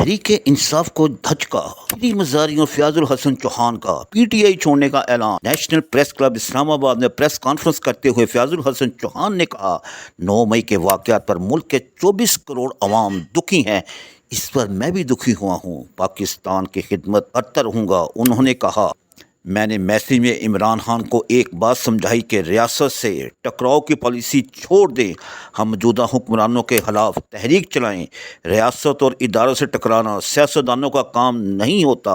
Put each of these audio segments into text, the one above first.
تحریک انصاف کو دھچکا، شری مزاری اور فیاض الحسن چوہان کا پی ٹی آئی چھوڑنے کا اعلان۔ نیشنل پریس کلب اسلام آباد میں پریس کانفرنس کرتے ہوئے فیاض الحسن چوہان نے کہا 9 مئی کے واقعات پر ملک کے 24 کروڑ عوام دکھی ہیں، اس پر میں بھی دکھی ہوا ہوں، پاکستان کی خدمت کرتا رہوں گا۔ انہوں نے کہا میں نے میسیج میں عمران خان کو ایک بات سمجھائی کہ ریاست سے ٹکراؤ کی پالیسی چھوڑ دیں، ہم موجودہ حکمرانوں کے خلاف تحریک چلائیں۔ ریاست اور اداروں سے ٹکرانا سیاستدانوں کا کام نہیں ہوتا۔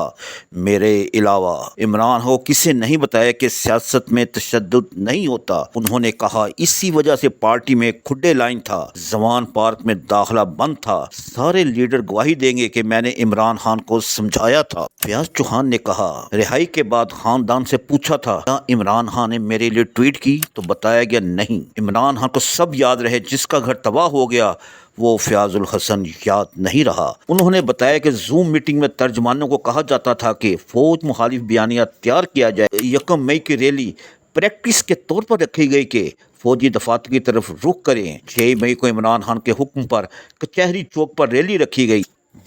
میرے علاوہ عمران کو کسی نے نہیں بتایا کہ سیاست میں تشدد نہیں ہوتا۔ انہوں نے کہا اسی وجہ سے پارٹی میں کھڈے لائن تھا، زوان پارک میں داخلہ بند تھا، سارے لیڈر گواہی دیں گے کہ میں نے عمران خان کو سمجھایا تھا۔ فیاض چوہان نے کہا رہائی کے بعد خاندان سے پوچھا تھا کیا عمران خان نے میرے لیے ٹویٹ کی تو بتایا گیا نہیں۔ عمران خان کو سب یاد رہے، جس کا گھر تباہ ہو گیا وہ فیاض الحسن یاد نہیں رہا۔ انہوں نے بتایا کہ زوم میٹنگ میں ترجمانوں کو کہا جاتا تھا کہ فوج مخالف بیانیہ تیار کیا جائے۔ 1 مئی کی ریلی پریکٹس کے طور پر رکھی گئی کہ فوجی دفاتر کی طرف رخ کریں۔ 6 مئی کو عمران خان کے حکم پر کچہری چوک پر ریلی رکھی گئی۔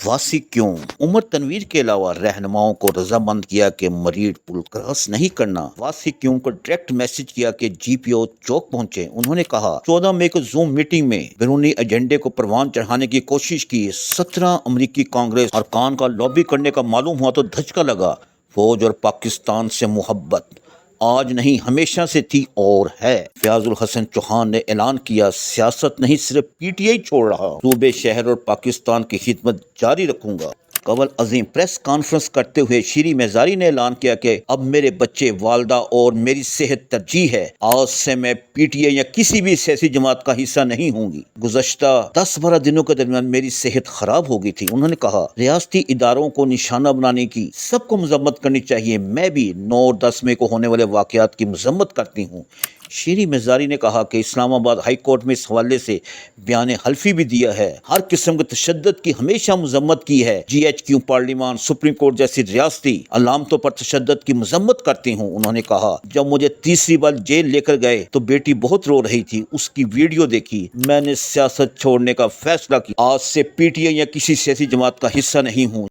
واسی کیوں؟ عمر تنویر کے علاوہ رہنماؤں کو رضامند کیا کہ مریڈ پل کراس نہیں کرنا۔ واسی کیوں کو ڈائریکٹ میسج کیا کہ جی پی او چوک پہنچے۔ انہوں نے کہا 14 مئی کو زوم میٹنگ میں بیرونی ایجنڈے کو پروان چڑھانے کی کوشش کی، 17 امریکی کانگریس ارکان کا لابی کرنے کا معلوم ہوا تو دھچکا لگا۔ فوج اور پاکستان سے محبت آج نہیں ہمیشہ سے تھی اور ہے۔ فیاض الحسن چوہان نے اعلان کیا سیاست نہیں صرف پی ٹی آئی چھوڑ رہا، صوبے شہر اور پاکستان کی خدمت جاری رکھوں گا۔ قبل عظیم پریس کانفرنس کرتے ہوئے شری مزاری نے اعلان کیا کہ اب میرے بچے، والدہ اور میری صحت ترجیح ہے، آج سے میں پی ٹی آئی یا کسی بھی سیاسی جماعت کا حصہ نہیں ہوں گی۔ گزشتہ 10-12 دنوں کے درمیان میری صحت خراب ہو گئی تھی۔ انہوں نے کہا ریاستی اداروں کو نشانہ بنانے کی سب کو مذمت کرنی چاہیے، میں بھی 9 اور 10 مئی کو ہونے والے واقعات کی مذمت کرتی ہوں۔ شری مزاری نے کہا کہ اسلام آباد ہائی کورٹ میں اس حوالے سے بیان حلفی بھی دیا ہے، ہر قسم کے تشدد کی ہمیشہ مذمت کی ہے۔ جی ایچ کیو، پارلیمان، سپریم کورٹ جیسی ریاستی علامتوں پر تشدد کی مذمت کرتی ہوں۔ انہوں نے کہا جب مجھے تیسری بار جیل لے کر گئے تو بیٹی بہت رو رہی تھی، اس کی ویڈیو دیکھی، میں نے سیاست چھوڑنے کا فیصلہ کیا، آج سے پی ٹی آئی یا کسی سیاسی جماعت کا حصہ نہیں ہوں۔